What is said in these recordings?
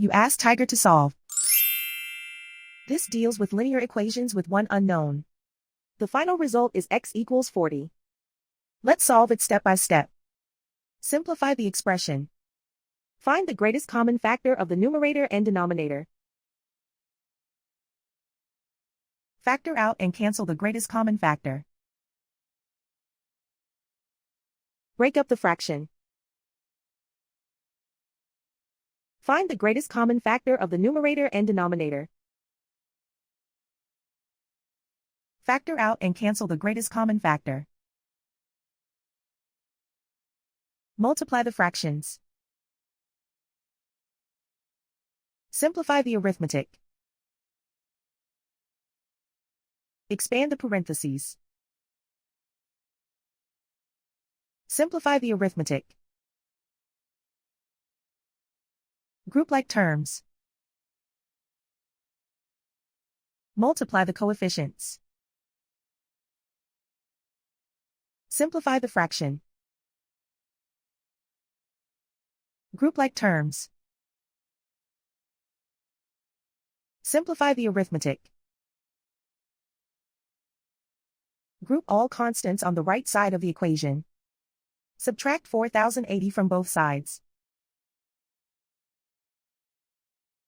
You ask Tiger to solve. This deals with linear equations with one unknown. The final result is x equals 40. Let's solve it step by step. Simplify the expression. Find the greatest common factor of the numerator and denominator. Factor out and cancel the greatest common factor. Break up the fraction. Find the greatest common factor of the numerator and denominator. Factor out and cancel the greatest common factor. Multiply the fractions. Simplify the arithmetic. Expand the parentheses. Simplify the arithmetic. Group like terms. Multiply the coefficients. Simplify the fraction. Group like terms. Simplify the arithmetic. Group all constants on the right side of the equation. Subtract 4080 from both sides.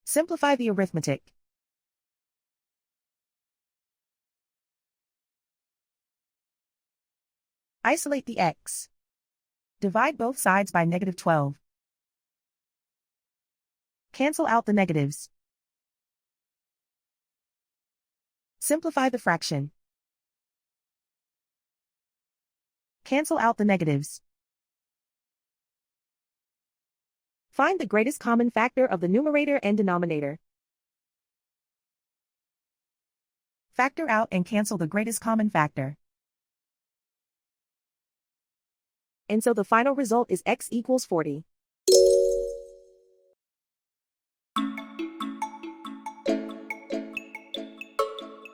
Simplify the arithmetic. Isolate the x. Divide both sides by -12. Cancel out the negatives. Simplify the fraction. Cancel out the negatives. Find the greatest common factor of the numerator and denominator. Factor out and cancel the greatest common factor. And so the final result is x equals 40.